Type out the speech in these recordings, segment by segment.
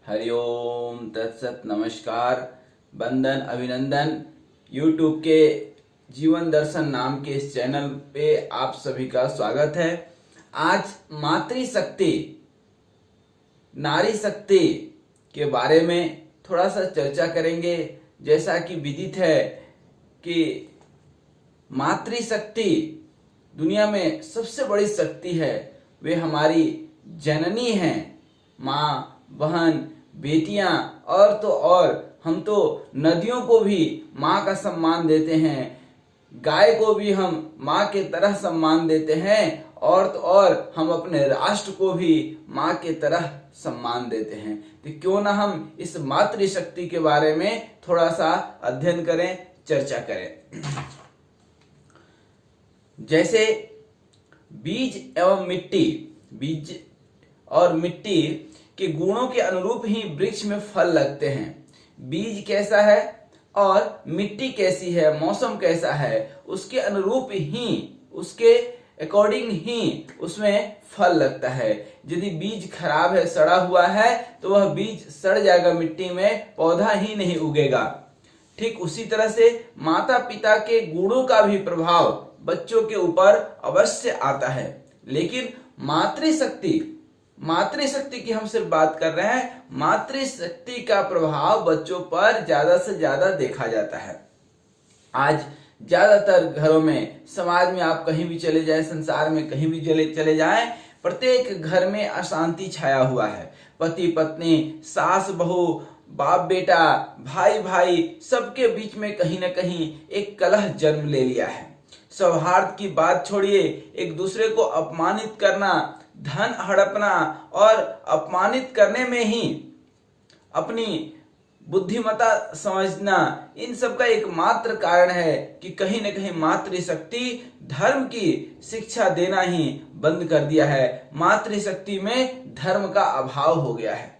हरिओम तत्सत नमस्कार, बंदन अभिनंदन। यूट्यूब के जीवन दर्शन नाम के इस चैनल पे आप सभी का स्वागत है। आज मातृशक्ति, नारी शक्ति के बारे में थोड़ा सा चर्चा करेंगे। जैसा कि विदित है कि मातृशक्ति दुनिया में सबसे बड़ी शक्ति है। वे हमारी जननी हैं। माँ, बहन, बेटियां और तो और हम तो नदियों को भी माँ का सम्मान देते हैं, गाय को भी हम माँ के तरह सम्मान देते हैं और तो और हम अपने राष्ट्र को भी माँ के तरह सम्मान देते हैं। तो क्यों ना हम इस मातृशक्ति के बारे में थोड़ा सा अध्ययन करें, चर्चा करें। जैसे बीज एवं मिट्टी, बीज और मिट्टी के गुणों के अनुरूप ही वृक्ष में फल लगते हैं। बीज कैसा है और मिट्टी कैसी है, मौसम कैसा है, उसके अनुरूप ही, उसके अकॉर्डिंग ही उसमें फल लगता है। यदि बीज खराब है, सड़ा हुआ है, तो वह बीज सड़ जाएगा मिट्टी में, पौधा ही नहीं उगेगा। ठीक उसी तरह से माता पिता के गुणों का भी प्रभाव बच्चों के ऊपर अवश्य आता है। लेकिन मातृशक्ति की हम सिर्फ बात कर रहे हैं। मातृशक्ति का प्रभाव बच्चों पर ज्यादा से ज्यादा देखा जाता है। आज ज्यादातर घरों में, समाज में आप कहीं भी चले जाएं, संसार में कहीं भी चले जाएं, प्रत्येक घर में अशांति छाया हुआ है। पति पत्नी, सास बहू, बाप बेटा, भाई भाई, सबके बीच में कहीं ना कहीं एक कलह जन्म ले लिया है। सौहार्द की बात छोड़िए, एक दूसरे को अपमानित करना, धन हड़पना और अपमानित करने में ही अपनी बुद्धिमत्ता समझना, इन सब का एकमात्र कारण है कि कहीं न कहीं मातृशक्ति धर्म की शिक्षा देना ही बंद कर दिया है। मातृशक्ति में धर्म का अभाव हो गया है।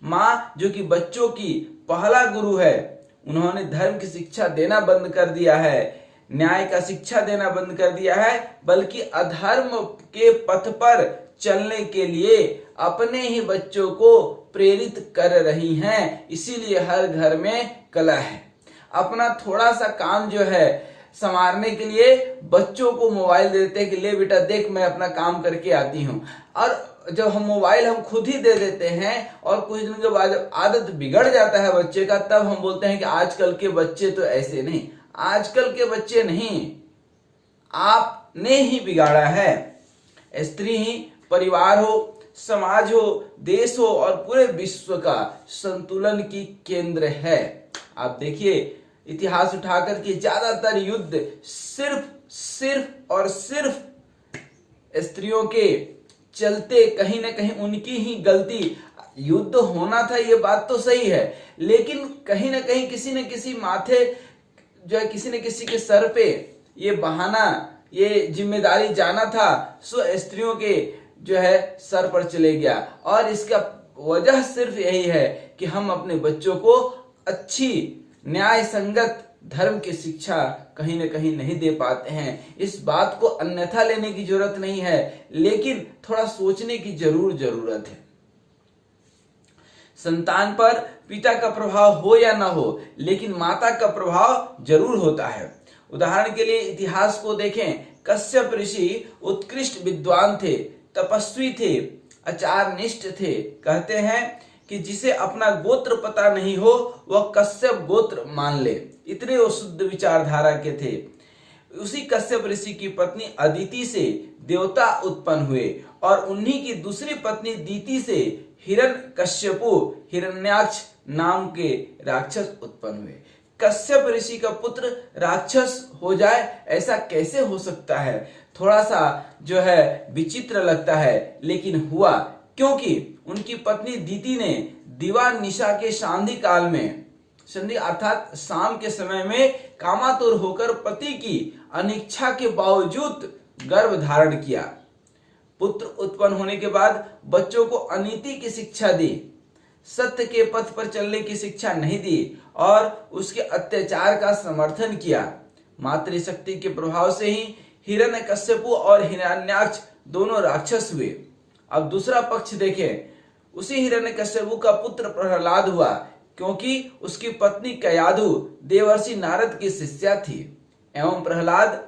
माँ जो कि बच्चों की पहला गुरु है, उन्होंने धर्म की शिक्षा देना बंद कर दिया है, न्याय का शिक्षा देना बंद कर दिया है, बल्कि अधर्म के पथ पर चलने के लिए अपने ही बच्चों को प्रेरित कर रही हैं। इसीलिए हर घर में कलह है। अपना थोड़ा सा काम जो है संवारने के लिए बच्चों को मोबाइल देते हैं कि ले बेटा देख, मैं अपना काम करके आती हूँ। और जब हम मोबाइल हम खुद ही दे देते हैं और कुछ दिन के बाद जब आदत बिगड़ जाता है बच्चे का, तब हम बोलते हैं कि आजकल के बच्चे तो ऐसे नहीं। आजकल के बच्चे नहीं, आपने ही बिगाड़ा है। स्त्री ही परिवार हो, समाज हो, देश हो और पूरे विश्व का संतुलन की केंद्र है। आप देखिए, इतिहास उठाकर के ज्यादातर युद्ध सिर्फ और सिर्फ स्त्रियों के चलते, कहीं ना कहीं उनकी ही गलती। युद्ध होना था, ये बात तो सही है, लेकिन कहीं ना कहीं किसी न किसी माथे जो है, किसी न किसी के सर पे ये बहाना, ये जिम्मेदारी जाना था, सो स्त्रियों के जो है सर पर चले गया। और इसका वजह सिर्फ यही है कि हम अपने बच्चों को अच्छी न्याय संगत धर्म की शिक्षा कहीं न कहीं नहीं दे पाते हैं। इस बात को अन्यथा लेने की जरूरत नहीं है, लेकिन थोड़ा सोचने की जरूरत है। संतान पर पिता का प्रभाव हो या ना हो, लेकिन माता का प्रभाव जरूर होता है। उदाहरण के लिए इतिहास को देखें। कश्यप ऋषि उत्कृष्ट विद्वान थे, तपस्वी थे, आचारनिष्ठ थे। कहते हैं कि जिसे अपना गोत्र पता नहीं हो वह कश्यप गोत्र मान ले, इतने वो शुद्ध विचारधारा के थे। उसी कश्यप ऋषि की पत्नी अदिति से देवता उत्पन्न हुए और उन्हीं की दूसरी पत्नी दीति से हिरण्यकश्यपु, हिरण्याक्ष नाम के राक्षस उत्पन्न हुए। कश्यप ऋषि का पुत्र राक्षस हो जाए, ऐसा कैसे हो सकता है? थोड़ा सा जो है विचित्र लगता है, लेकिन हुआ। क्योंकि उनकी पत्नी दीति ने दिवा निशा के संधि काल में, संधि अर्थात शाम के समय में कामातुर होकर पति की अनिच्छा के बावजूद गर्भ धारण किया। पुत्र उत्पन्न होने के बाद बच्चों को अनीति की शिक्षा दी, सत्य के पथ पर चलने की शिक्षा नहीं दी और उसके अत्याचार का समर्थन किया। मातृशक्ति के प्रभाव से ही हिरण्यकश्यपु और हिरण्याक्ष दोनों राक्षस हुए। अब दूसरा पक्ष देखें, उसी हिरण्यकश्यपु का पुत्र प्रहलाद हुआ, क्योंकि उसकी पत्नी कयाधु देवर्षि नारद की शिष्या थी। एवं प्रहलाद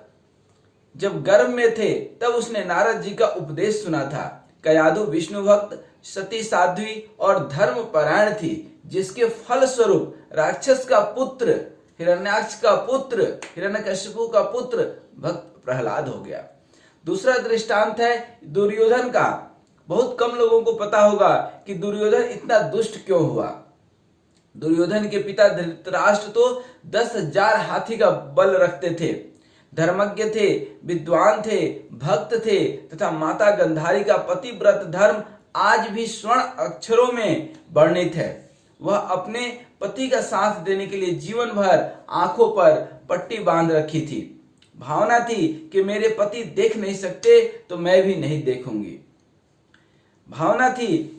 जब गर्भ में थे तब उसने नारद जी का उपदेश सुना था। कयाधु विष्णु भक्त, सती साध्वी और धर्म परायण थी, जिसके फल स्वरूप राक्षस का पुत्र हिरण्याक्ष का पुत्र हिरण्यकश्यपु का पुत्र भक्त प्रहलाद हो गया। दूसरा दृष्टांत है दुर्योधन का। बहुत कम लोगों को पता होगा कि दुर्योधन इतना दुष्ट क्यों हुआ। दुर्योधन के पिता धृतराष्ट्र तो 10,000 हाथी का बल रखते थे, धर्मज्ञ थे, विद्वान थे, भक्त थे तथा माता गंधारी का पतिव्रत धर्म आज भी स्वर्ण अक्षरों में वर्णित है। वह अपने पति का साथ देने के लिए जीवन भर आंखों पर पट्टी बांध रखी थी। भावना थी कि मेरे पति देख नहीं सकते तो मैं भी नहीं देखूंगी। भावना थी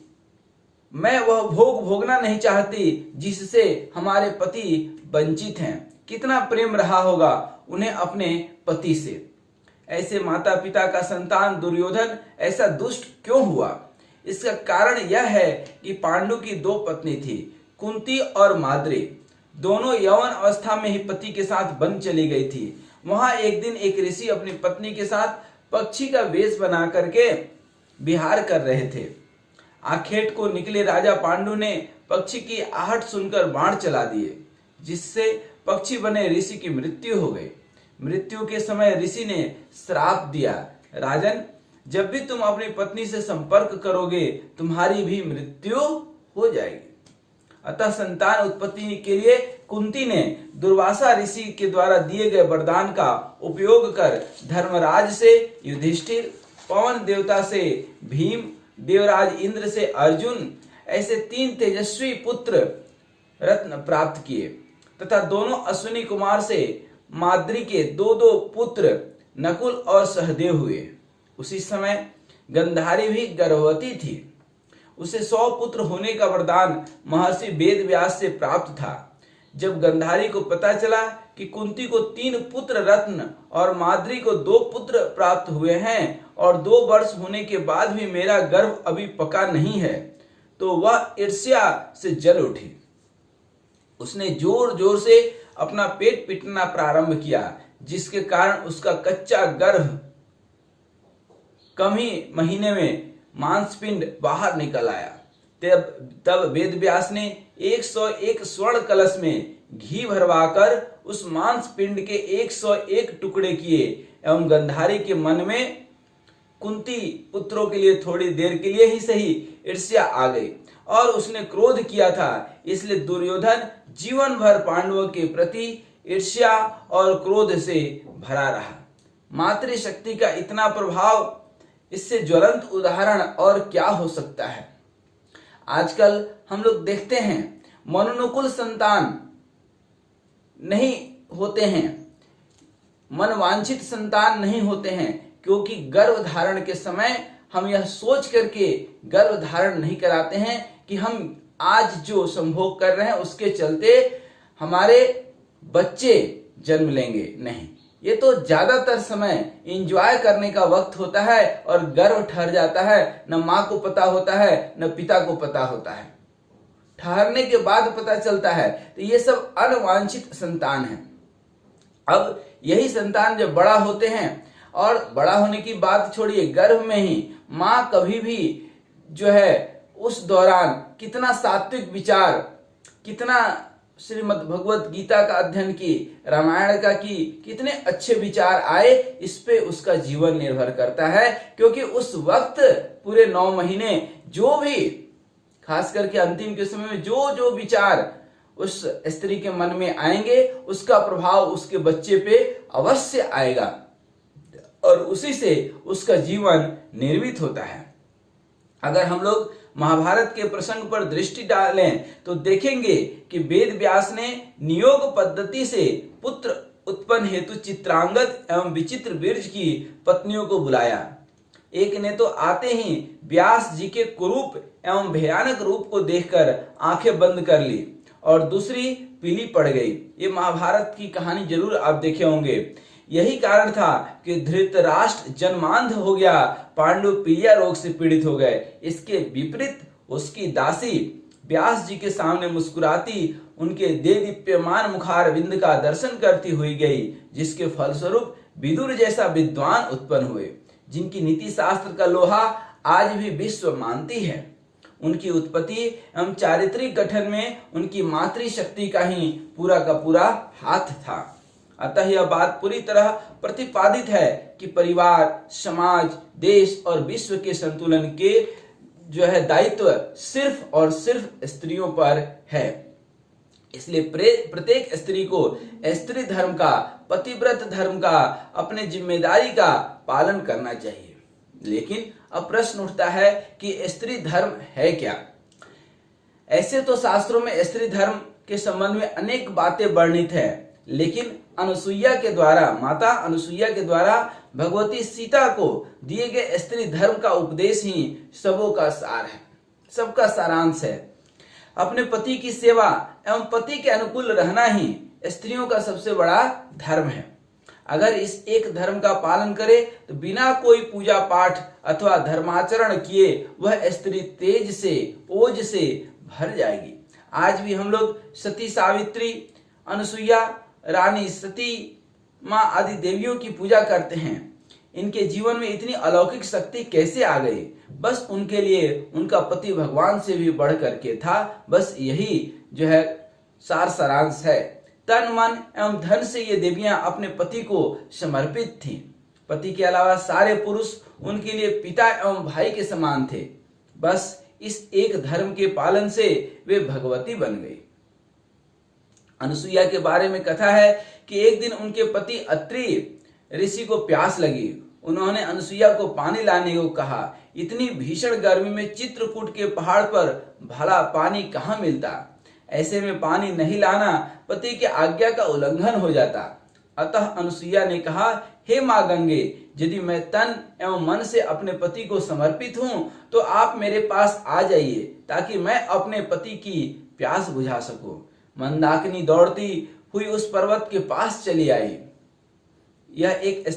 मैं वह भोग भोगना नहीं चाहती जिससे हमारे पति वंचित हैं। कितना प्रेम रहा होगा उन्हें अपने पति से। ऐसे माता पिता का संतान दुर्योधन ऐसा दुष्ट क्यों हुआ? इसका कारण यह है कि पांडु की 2 पत्नी थी, कुंती और माद्री। दोनों यौवन अवस्था में ही पति के साथ वन चली गई थी। वहां एक दिन एक ऋषि अपनी पत्नी के साथ पक्षी का वेश बना करके विहार कर रहे थे। आखेट को निकले राजा पांडु ने पक्षी की आहट सुनकर बाण चला दिए, जिससे पक्षी बने ऋषि की मृत्यु हो गई। मृत्यु के समय ऋषि ने श्राप दिया, राजन, जब भी तुम अपनी पत्नी से संपर्क करोगे तुम्हारी भी मृत्यु हो जाएगी। अतः संतान उत्पत्ति के लिए कुंती ने दुर्वासा ऋषि के द्वारा दिए गए वरदान का उपयोग कर धर्मराज से युधिष्ठिर, पवन देवता से भीम, देवराज इंद्र से अर्जुन ऐसे 3 तेजस्वी पुत्र रत्न प्राप्त किए तथा दोनों अश्विनी कुमार से माद्री के 2 पुत्र नकुल और सहदेव हुए। उसी समय गंधारी भी गर्भवती थी। उसे 100 पुत्र होने का वरदान महर्षि वेद व्यास से प्राप्त था। जब गंधारी को पता चला कि कुंती को 3 पुत्र रत्न और माद्री को 2 पुत्र प्राप्त हुए हैं और 2 वर्ष होने के बाद भी मेरा गर्भ अभी पका नहीं है, तो वह ईर्ष्या से जल उठी। उसने जोर जोर से अपना पेट पीटना प्रारंभ किया, जिसके कारण उसका कच्चा गर्भ कम ही महीने में मांसपिंड बाहर निकल आया। तब वेद व्यास ने 101 स्वर्ण कलश में घी भरवाकर उस मांस पिंड के 101 टुकड़े किए एवं गंधारी के मन में कुंती पुत्रों के लिए थोड़ी देर के लिए ही सही ईर्ष्या आ गई और उसने क्रोध किया था। इसलिए दुर्योधन जीवन भर पांडवों के प्रति ईर्ष्या और क्रोध से भरा रहा। मातृशक्ति का इतना प्रभाव, इससे ज्वलंत उदाहरण और क्या हो सकता है। आजकल हम लोग देखते हैं मनोनुकूल संतान नहीं होते हैं, मनवांछित संतान नहीं होते हैं, क्योंकि गर्भ धारण के समय हम यह सोच करके गर्भ धारण नहीं कराते हैं कि हम आज जो संभोग कर रहे हैं उसके चलते हमारे बच्चे जन्म लेंगे। नहीं, ये तो ज्यादातर समय एंजॉय करने का वक्त होता है और गर्भ ठहर जाता है। न माँ को पता होता है न पिता को पता होता है, ठहरने के बाद पता चलता है। तो ये सब अनवांछित संतान है। अब यही संतान जब बड़ा होते हैं और बड़ा होने की बात छोड़िए, गर्भ में ही माँ कभी भी जो है उस दौरान कितना सात्विक विचार, कितना श्रीमद् भगवत गीता का अध्ययन की, रामायण का की, कितने अच्छे विचार आए, इस पे उसका जीवन निर्भर करता है। क्योंकि उस वक्त पूरे 9 महीने जो भी, खास करके अंतिम के समय में जो जो विचार उस स्त्री के मन में आएंगे उसका प्रभाव उसके बच्चे पे अवश्य आएगा और उसी से उसका जीवन निर्मित होता है। अगर हम लोग महाभारत के प्रसंग पर दृष्टि डालें तो देखेंगे कि वेद व्यास ने नियोग पद्धति से पुत्र उत्पन्न हेतु चित्रांगद एवं विचित्र बीर्ज की पत्नियों को बुलाया। एक ने तो आते ही व्यास जी के कुरूप एवं भयानक रूप को देखकर आंखें बंद कर ली और दूसरी पीली पड़ गई। ये महाभारत की कहानी जरूर आप देखे होंगे। यही कारण था कि धृतराष्ट्र जन्मांध हो गया, पांडु पीलिया रोग से पीड़ित हो गए। इसके विपरीत उसकी दासी व्यास जी के सामने मुस्कुराती उनके देदीप्यमान मुखारविंद का दर्शन करती हुई गई, जिसके फलस्वरूप विदुर जैसा विद्वान उत्पन्न हुए, जिनकी नीति शास्त्र का लोहा आज भी विश्व मानती है। उनकी उत्पत्ति एवं चारित्रिक गठन में उनकी मातृशक्ति का ही पूरा का पूरा हाथ था। अतः यह बात पूरी तरह प्रतिपादित है कि परिवार, समाज, देश और विश्व के संतुलन के दायित्व सिर्फ और सिर्फ स्त्रियों पर है। इसलिए प्रत्येक स्त्री को स्त्री धर्म का, पतिव्रत धर्म का, अपने जिम्मेदारी का पालन करना चाहिए। लेकिन अब प्रश्न उठता है कि स्त्री धर्म है क्या? ऐसे तो शास्त्रों में स्त्री धर्म के संबंध में अनेक बातें वर्णित है, लेकिन माता अनुसुईया के द्वारा भगवती सीता को दिए गए स्त्री धर्म का उपदेश ही सबों का सार है, सबका सारांश है। अपने पति की सेवा एवं पति के अनुकूल रहना ही स्त्रियों का सबसे बड़ा धर्म है। अगर इस एक धर्म का पालन करे तो बिना कोई पूजा पाठ अथवा धर्माचरण किए वह स्त्री तेज से, ओज से भर जाएगी। आज भी हम लोग सती सावित्री, अनुसुईया, रानी सती, माँ आदि देवियों की पूजा करते हैं। इनके जीवन में इतनी अलौकिक शक्ति कैसे आ गई? बस उनके लिए उनका पति भगवान से भी बढ़ करके था। बस यही सारांश है। तन, मन एवं धन से ये देवियां अपने पति को समर्पित थीं। पति के अलावा सारे पुरुष उनके लिए पिता एवं भाई के समान थे। बस इस एक धर्म के पालन से वे भगवती बन गई। अनुसुईया के बारे में कथा है कि एक दिन उनके पति अत्रि ऋषि को प्यास लगी। उन्होंने अनुसुईया को पानी लाने को कहा। इतनी भीषण गर्मी में चित्रकूट के पहाड़ पर भला पानी कहाँ मिलता? ऐसे में पानी नहीं लाना पति की आज्ञा का उल्लंघन हो जाता। अतः अनुसुईया ने कहा, हे माँ गंगे, यदि मैं तन एवं मन से अपने पति को समर्पित हूँ तो आप मेरे पास आ जाइए ताकि मैं अपने पति की प्यास बुझा सकूं। मंदाकिनी दौड़ती हुई उस पर्वत के पास चली आई। यह एक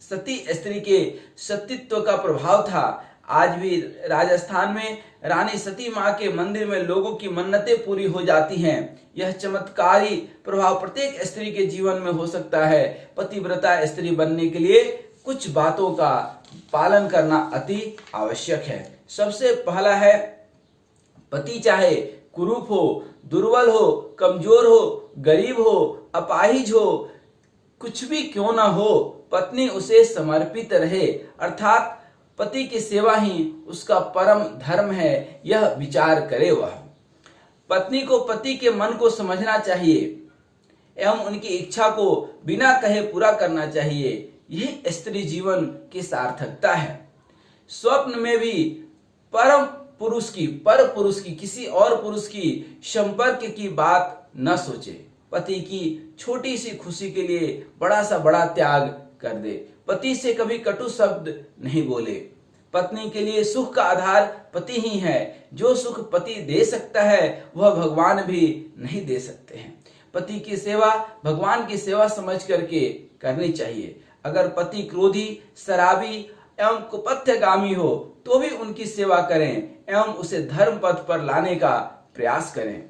सती स्त्री के सतीत्व का प्रभाव था। आज भी राजस्थान में रानी सती माँ के मंदिर में लोगों की मन्नतें पूरी हो जाती हैं। यह चमत्कारी प्रभाव प्रत्येक स्त्री के जीवन में हो सकता है। पतिव्रता स्त्री बनने के लिए कुछ बातों का पालन करना अति आवश्यक है। सबसे पहला है, पति चाहे कुरूप हो, दुर्बल हो, कमजोर हो, गरीब हो, अपाहिज हो, कुछ भी क्यों ना हो, पत्नी उसे समर्पित रहे, अर्थात पति की सेवा ही उसका परम धर्म है, यह विचार करे वह। पत्नी को पति के मन को समझना चाहिए एवं उनकी इच्छा को बिना कहे पूरा करना चाहिए। यही स्त्री जीवन की सार्थकता है। स्वप्न में भी पर पुरुष की किसी और पुरुष की संपर्क की बात न सोचे। पति की छोटी सी खुशी के लिए बड़ा त्याग कर दे। पति से कभी कटु शब्द नहीं बोले। पत्नी के लिए सुख का आधार पति ही है। जो सुख पति दे सकता है वह भगवान भी नहीं दे सकते हैं। पति की सेवा भगवान की सेवा समझ करके करनी चाहिए। अगर पति क्रोधी, शराबी एवं कुपथ्यगामी हो तो भी उनकी सेवा करें एवं उसे धर्म पथ पर लाने का प्रयास करें।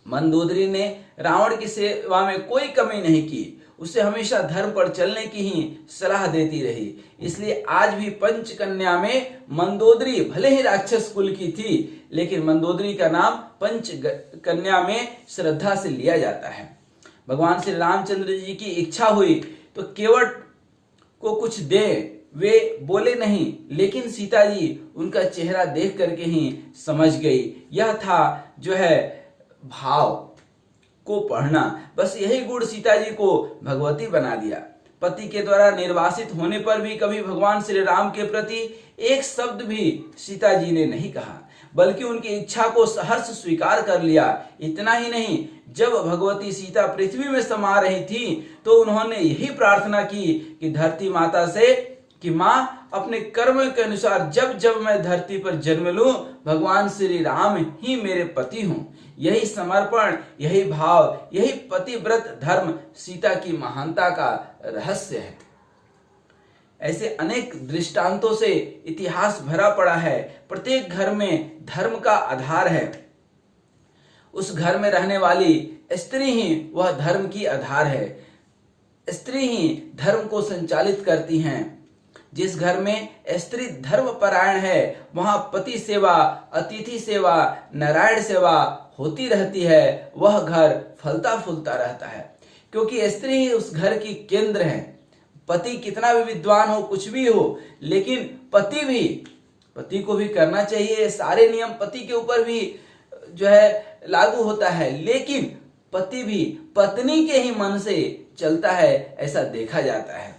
मंदोदरी ने रावण की सेवा में कोई कमी नहीं की। उसे हमेशा धर्म पर चलने की ही सलाह देती रही। इसलिए आज भी पंचकन्या में मंदोदरी भले ही राक्षस कुल की थी, लेकिन मंदोदरी का नाम पंचकन्या में श्रद्धा से लिया जाता है। भगवान श्री रामचंद्र जी की इच्छा हुई तो केवट को कुछ दे, वे बोले नहीं, लेकिन सीता जी उनका चेहरा देख करके ही समझ गई। यह था भाव को पढ़ना। बस यही गुण सीता जी को भगवती बना दिया। पति के द्वारा निर्वासित होने पर भी कभी भगवान श्री राम के प्रति एक शब्द भी सीता जी ने नहीं कहा, बल्कि उनकी इच्छा को सहर्ष स्वीकार कर लिया। इतना ही नहीं, जब भगवती सीता पृथ्वी में समा रही थी तो उन्होंने यही प्रार्थना की कि धरती माता से कि माँ, अपने कर्म के अनुसार जब जब मैं धरती पर जन्म लूं, भगवान श्री राम ही मेरे पति हों। यही समर्पण, यही भाव, यही पतिव्रत धर्म सीता की महानता का रहस्य है। ऐसे अनेक दृष्टांतों से इतिहास भरा पड़ा है। प्रत्येक घर में धर्म का आधार है। उस घर में रहने वाली स्त्री ही वह धर्म की आधार है। स्त्री ही धर्म को संचालित करती हैं। जिस घर में स्त्री धर्म परायण है वहां पति सेवा, अतिथि सेवा, नारायण सेवा होती रहती है। वह घर फलता फूलता रहता है, क्योंकि स्त्री ही उस घर की केंद्र है। पति कितना भी विद्वान हो, कुछ भी हो, लेकिन पति को भी करना चाहिए। सारे नियम पति के ऊपर भी जो है लागू होता है, लेकिन पति भी पत्नी के ही मन से चलता है, ऐसा देखा जाता है।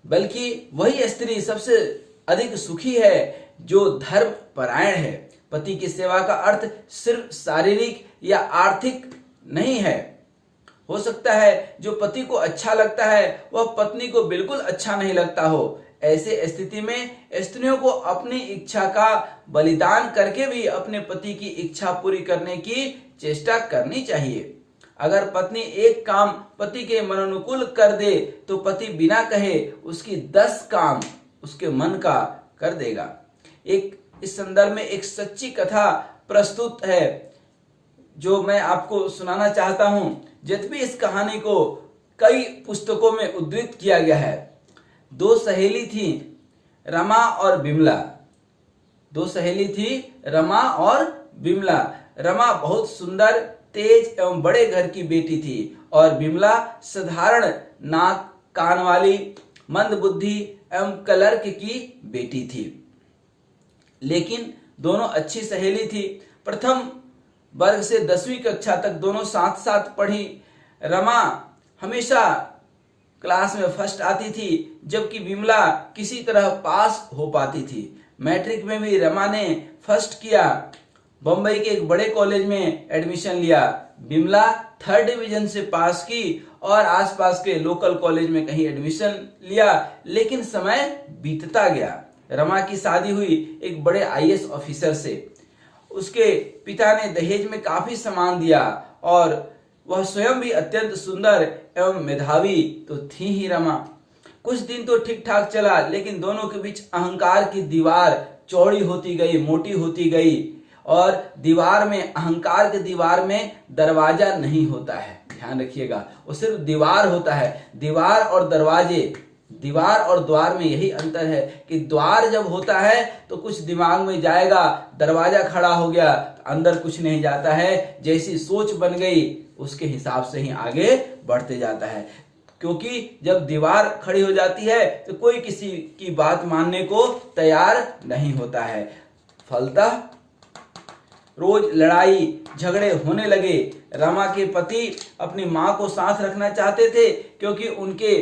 बल्कि वही स्त्री सबसे अधिक सुखी है जो धर्म परायण है। पति की सेवा का अर्थ सिर्फ शारीरिक या आर्थिक नहीं है। हो सकता है जो पति को अच्छा लगता है वह पत्नी को बिल्कुल अच्छा नहीं लगता हो। ऐसे स्थिति में स्त्रियों को अपनी इच्छा का बलिदान करके भी अपने पति की इच्छा पूरी करने की चेष्टा करनी चाहिए। अगर पत्नी एक काम पति के मनोनुकूल कर दे तो पति बिना कहे उसकी 10 काम उसके मन का कर देगा। इस संदर्भ में एक सच्ची कथा प्रस्तुत है जो मैं आपको सुनाना चाहता हूं। यद्यपि इस कहानी को कई पुस्तकों में उद्धृत किया गया है। 2 सहेली थी, रमा और बिमला। 2 सहेली थी, रमा और बिमला। रमा बहुत सुंदर, तेज एवं बड़े घर की बेटी थी और बिमला साधारण नाक कान वाली, मंद बुद्धि एवं क्लर्क की बेटी थी। लेकिन दोनों अच्छी सहेली थी। प्रथम वर्ग से 10वीं कक्षा तक दोनों साथ साथ पढ़ी। रमा हमेशा क्लास में फर्स्ट आती थी, जबकि बिमला किसी तरह पास हो पाती थी। मैट्रिक में भी रमा ने फर्स्ट किया। बम्बई के एक बड़े कॉलेज में एडमिशन लिया। बिमला 3rd डिवीजन से पास की और आसपास के लोकल कॉलेज में कहीं एडमिशन लिया, लेकिन समय बीतता गया। रमा की शादी हुई एक बड़े आईएएस ऑफिसर से। उसके पिता ने दहेज में काफी सामान दिया और वह स्वयं भी अत्यंत सुंदर एवं मेधावी तो थी ही रमा। कुछ दिन तो ठीक ठाक चला, लेकिन दोनों के बीच अहंकार की दीवार चौड़ी होती गई, मोटी होती गई। और दीवार में, अहंकार के दीवार में दरवाजा नहीं होता है, ध्यान रखिएगा, वो सिर्फ दीवार होता है। दीवार और दरवाजे, दीवार और द्वार में यही अंतर है कि द्वार जब होता है तो कुछ दिमाग में जाएगा, दरवाजा खड़ा हो गया तो अंदर कुछ नहीं जाता है। जैसी सोच बन गई उसके हिसाब से ही आगे बढ़ते जाता है। क्योंकि जब दीवार खड़ी हो जाती है तो कोई किसी की बात मानने को तैयार नहीं होता है। फलतः रोज लड़ाई झगड़े होने लगे। रमा के पति अपनी मां को साथ रखना चाहते थे क्योंकि उनके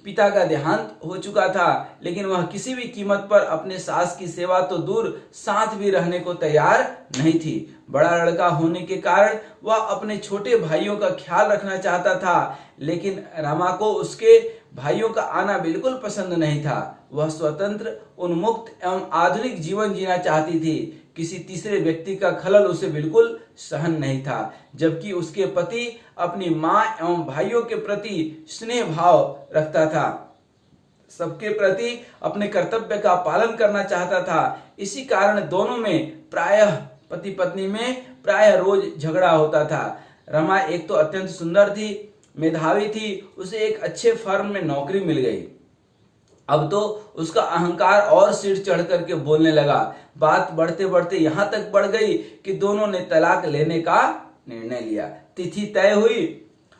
पिता का देहांत हो चुका था, लेकिन वह किसी भी कीमत पर अपने सास की सेवा तो दूर, साथ भी रहने को तैयार नहीं थी। बड़ा लड़का होने के कारण वह अपने छोटे भाइयों का ख्याल रखना चाहता था, लेकिन रमा को उसके भाइयों का आना बिल्कुल पसंद नहीं था। वह स्वतंत्र, उन्मुक्त एवं आधुनिक जीवन जीना चाहती थी। किसी तीसरे व्यक्ति का खलल उसे बिल्कुल सहन नहीं था। जबकि उसके पति अपनी मां एवं भाइयों के प्रति स्नेह भाव रखता था, सबके प्रति अपने कर्तव्य का पालन करना चाहता था। इसी कारण दोनों में प्रायः, पति पत्नी में प्रायः रोज झगड़ा होता था। रमा एक तो अत्यंत सुंदर थी, मेधावी थी, उसे एक अच्छे फर्म में नौकरी मिल गई। अब तो उसका अहंकार और सिर चढ़ करके बोलने लगा। बात बढ़ते बढ़ते यहां तक बढ़ गई कि दोनों ने तलाक लेने का निर्णय लिया। तिथि तय हुई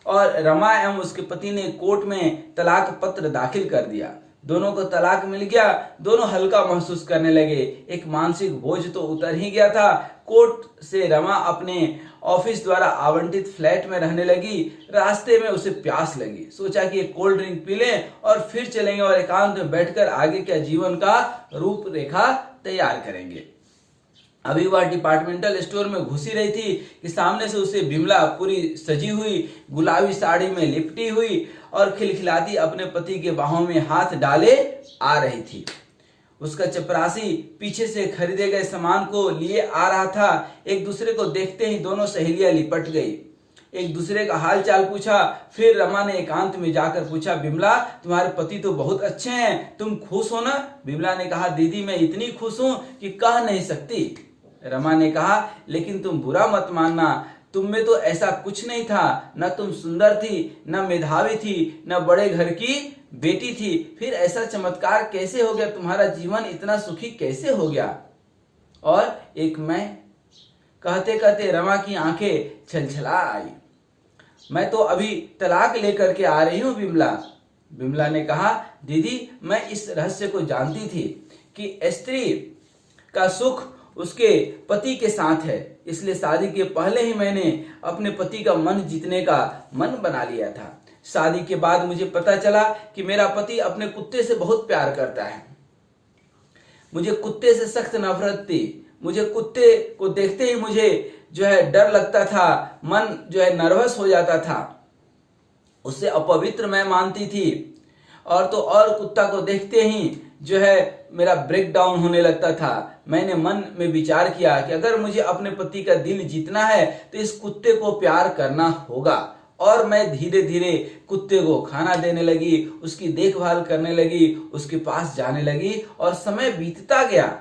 और रमा एवं उसके पति ने कोर्ट में तलाक पत्र दाखिल कर दिया। दोनों को तलाक मिल गया। दोनों हल्का महसूस करने लगे। एक मानसिक बोझ तो उतर ही गया था। कोर्ट से रमा अपने ऑफिस द्वारा आवंटित फ्लैट में रहने लगी। रास्ते में उसे प्यास लगी। सोचा कि एक कोल्ड ड्रिंक पी लें और फिर चलेंगे और एकांत में बैठकर आगे क्या जीवन का रूपरेखा तैयार करेंगे। अभी वह डिपार्टमेंटल स्टोर में घुसी रही थी कि सामने से उसे बिमला पूरी सजी हुई, गुलाबी साड़ी में लिपटी हुई और खिलखिलाती अपने पति के बाहों में हाथ डाले आ रही थी। उसका चपरासी पीछे से खरीदे गए सामान को लिए आ रहा था। एक दूसरे को देखते ही दोनों सहेलियां लिपट गई। एक दूसरे का हाल चाल पूछा। फिर रमा ने एकांत में जाकर पूछा, बिमला तुम्हारे पति तो बहुत अच्छे हैं, तुम खुश हो ना? बिमला ने कहा, दीदी मैं इतनी खुश हूं कि कह नहीं सकती। रमा ने कहा, लेकिन तुम बुरा मत मानना, तुम में तो ऐसा कुछ नहीं था, न तुम सुंदर थी, न मेधावी थी, न बड़े घर की बेटी थी, फिर ऐसा चमत्कार कैसे हो गया? तुम्हारा जीवन इतना सुखी कैसे हो गया? और एक मैं? कहते कहते रमा की आंखें छलछला आई। मैं तो अभी तलाक लेकर के आ रही हूं बिमला। बिमला ने कहा, दीदी मैं इस रहस्य को जानती थी कि स्त्री का सुख उसके पति के साथ है, इसलिए शादी के पहले ही मैंने अपने पति का मन जीतने का मन बना लिया था। शादी के बाद मुझे पता चला कि मेरा पति अपने कुत्ते से बहुत प्यार करता है। मुझे कुत्ते से सख्त नफरत थी। मुझे कुत्ते को देखते ही मुझे डर लगता था, मन नर्वस हो जाता था, उसे अपवित्र मैं मानती थी। और तो और कुत्ता को देखते ही मेरा ब्रेक डाउन होने लगता था। मैंने मन में विचार किया कि अगर मुझे अपने पति का दिल जीतना है तो इस कुत्ते को प्यार करना होगा। और मैं धीरे धीरे कुत्ते को खाना देने लगी, उसकी देखभाल करने लगी, उसके पास जाने लगी और समय बीतता गया।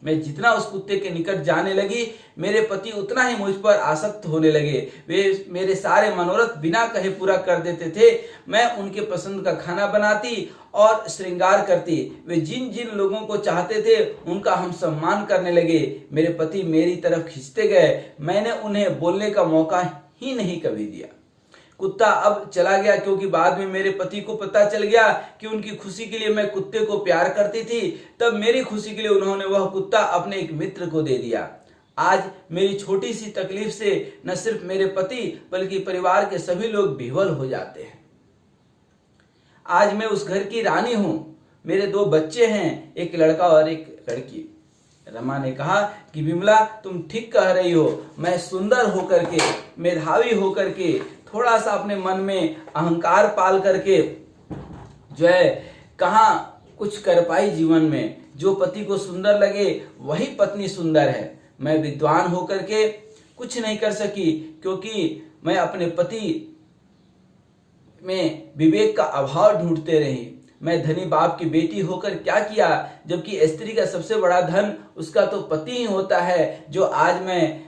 मैं जितना उस कुत्ते के निकट जाने लगी, मेरे पति उतना ही मुझ पर आसक्त होने लगे। वे मेरे सारे मनोरथ बिना कहे पूरा कर देते थे। मैं उनके पसंद का खाना बनाती और श्रृंगार करती। वे जिन जिन लोगों को चाहते थे उनका हम सम्मान करने लगे। मेरे पति मेरी तरफ खींचते गए। मैंने उन्हें बोलने का मौका ही नहीं कभी दिया। कुत्ता अब चला गया क्योंकि बाद में मेरे पति को पता चल गया कि उनकी खुशी के लिए मैं कुत्ते को प्यार करती थी। तब मेरी खुशी के लिए उन्होंने वह कुत्ता अपने एक मित्र को दे दिया। आज मेरी छोटी सी तकलीफ से न सिर्फ मेरे पति बल्कि परिवार के सभी लोग विह्वल हो जाते हैं। आज मैं उस घर की रानी हूं। मेरे 2 बच्चे हैं, एक लड़का और एक लड़की। रमा ने कहा कि बिमला तुम ठीक कह रही हो। मैं सुंदर होकर के, मेधावी होकर के, थोड़ा सा अपने मन में अहंकार पाल करके कहाँ कुछ कर पाई जीवन में। जो पति को सुंदर लगे वही पत्नी सुंदर है। मैं विद्वान होकर के कुछ नहीं कर सकी क्योंकि मैं अपने पति में विवेक का अभाव ढूंढते रही। मैं धनी बाप की बेटी होकर क्या किया, जबकि स्त्री का सबसे बड़ा धन उसका तो पति ही होता है, जो आज मैं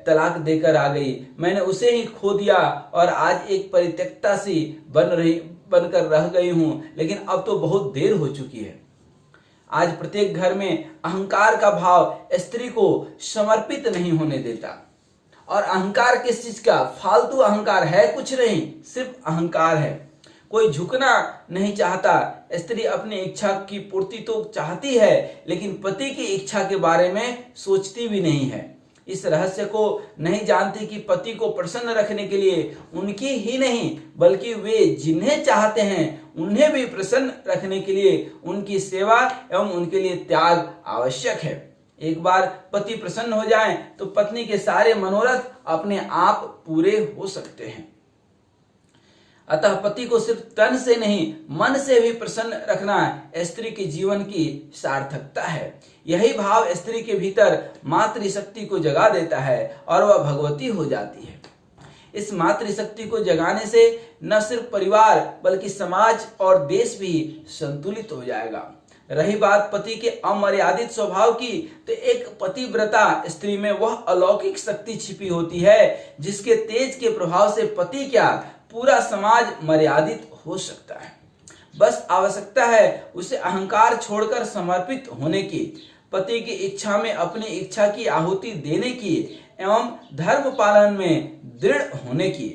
तलाक देकर आ गई। मैंने उसे ही खो दिया और आज एक परित्यक्ता सी बनकर रह गई हूं। लेकिन अब तो बहुत देर हो चुकी है। आज प्रत्येक घर में अहंकार का भाव स्त्री को समर्पित नहीं होने देता। और अहंकार किस चीज का? फालतू अहंकार है कुछ नहीं, सिर्फ अहंकार है। कोई झुकना नहीं चाहता। स्त्री अपनी इच्छा की पूर्ति तो चाहती है, लेकिन पति की इच्छा के बारे में सोचती भी नहीं है। इस रहस्य को नहीं जानती कि पति को प्रसन्न रखने के लिए उनकी ही नहीं बल्कि वे जिन्हें चाहते हैं उन्हें भी प्रसन्न रखने के लिए उनकी सेवा एवं उनके लिए त्याग आवश्यक है। एक बार पति प्रसन्न हो जाए तो पत्नी के सारे मनोरथ अपने आप पूरे हो सकते हैं। अतः पति को सिर्फ तन से नहीं मन से भी प्रसन्न रखना स्त्री के जीवन की सार्थकता है। यही भाव स्त्री के भीतर मातृशक्ति को जगा देता है और वह भगवती हो जाती है। इस मातृशक्ति को जगाने से न सिर्फ परिवार बल्कि समाज और देश भी संतुलित हो जाएगा। रही बात पति के अमर्यादित स्वभाव की, तो एक पतिव्रता स्त्री में वह अलौकिक शक्ति छिपी होती है जिसके तेज के प्रभाव से पति क्या पूरा समाज मर्यादित हो सकता है। बस आवश्यकता है उसे अहंकार छोड़कर समर्पित होने की, पति की इच्छा में अपनी इच्छा की आहुति देने की एवं धर्म पालन में दृढ़ होने की।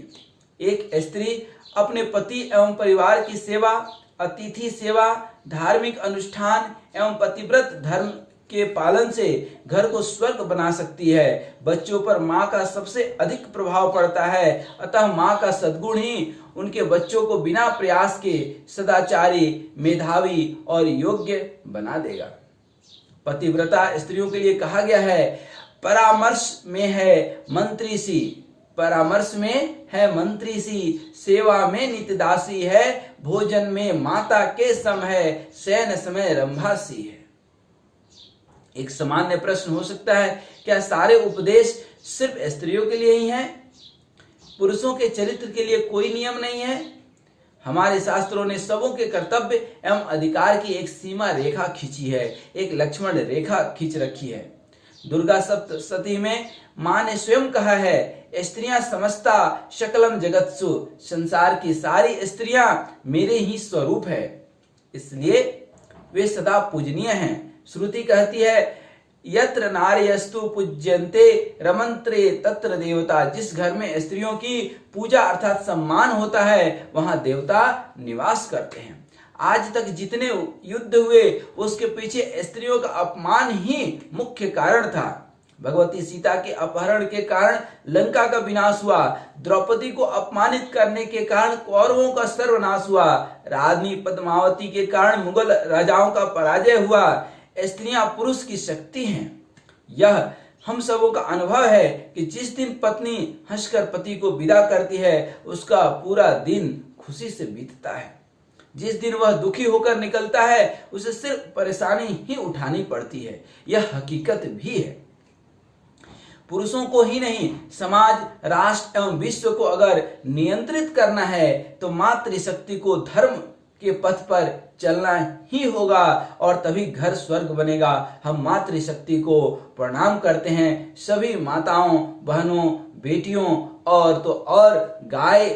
एक स्त्री अपने पति एवं परिवार की सेवा, अतिथि सेवा, धार्मिक अनुष्ठान एवं पतिव्रत धर्म के पालन से घर को स्वर्ग बना सकती है। बच्चों पर माँ का सबसे अधिक प्रभाव पड़ता है, अतः माँ का सद्गुण ही उनके बच्चों को बिना प्रयास के सदाचारी, मेधावी और योग्य बना देगा। पतिव्रता स्त्रियों के लिए कहा गया है, परामर्श में है मंत्री सी, परामर्श में है मंत्री सी, सेवा में नित्यदासी है, भोजन में माता के सम है, शयन समय रंभा सी है। एक सामान्य प्रश्न हो सकता है, क्या सारे उपदेश सिर्फ स्त्रियों के लिए ही हैं? पुरुषों के चरित्र के लिए कोई नियम नहीं है। हमारे शास्त्रों ने सबों के कर्तव्य एवं अधिकार की एक सीमा रेखा खींची है, एक लक्ष्मण रेखा खींच रखी है। दुर्गा सप्तशती में मां ने स्वयं कहा है, स्त्रियां समस्ता शकलम जगत्सु, संसार की सारी स्त्रियां मेरे ही स्वरूप है, इसलिए वे सदा पूजनीय हैं। श्रुति कहती है, यत्र नार्यस्तु पूज्यन्ते रमन्त्रे तत्र देवता। जिस घर में स्त्रियों की पूजा अर्थात सम्मान होता है वहां देवता निवास करते हैं। आज तक जितने युद्ध हुए उसके पीछे स्त्रियों का अपमान ही मुख्य कारण था। भगवती सीता के अपहरण के कारण लंका का विनाश हुआ, द्रौपदी को अपमानित करने के कारण कौरवों का सर्वनाश हुआ, रानी पद्मावती के कारण मुगल राजाओं का पराजय हुआ। स्त्रियां पुरुष की शक्ति हैं। यह हम सबों का अनुभव है कि जिस दिन पत्नी हंसकर पति को विदा करती है उसका पूरा दिन खुशी से बीतता है। जिस दिन वह दुखी होकर निकलता है उसे सिर्फ परेशानी ही उठानी पड़ती है। यह हकीकत भी है। पुरुषों को ही नहीं, समाज, राष्ट्र एवं विश्व को अगर नियंत्रित करना है तो मातृशक्ति को धर्म के पथ पर चलना ही होगा और तभी घर स्वर्ग बनेगा। हम मातृशक्ति को प्रणाम करते हैं। सभी माताओं, बहनों, बेटियों और गाय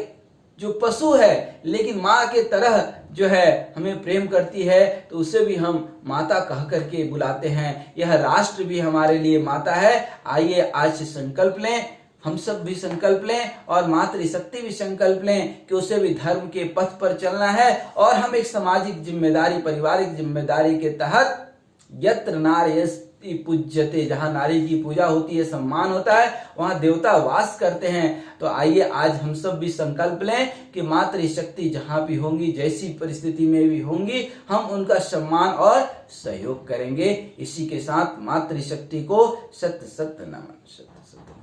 जो पशु है लेकिन माँ के तरह जो है हमें प्रेम करती है तो उसे भी हम माता कह करके बुलाते हैं। यह राष्ट्र भी हमारे लिए माता है। आइए आज से संकल्प लें, हम सब भी संकल्प लें और मातृशक्ति भी संकल्प लें कि उसे भी धर्म के पथ पर चलना है और हम एक सामाजिक जिम्मेदारी, पारिवारिक जिम्मेदारी के तहत यत्र नार्यस्ति पूज्यते, जहाँ नारी की पूजा होती है, सम्मान होता है, वहाँ देवता वास करते हैं। तो आइए आज हम सब भी संकल्प लें कि मातृशक्ति जहाँ भी होंगी, जैसी परिस्थिति में भी होंगी, हम उनका सम्मान और सहयोग करेंगे। इसी के साथ मातृशक्ति को सत्य सत्य नमन। सत्य सत्य।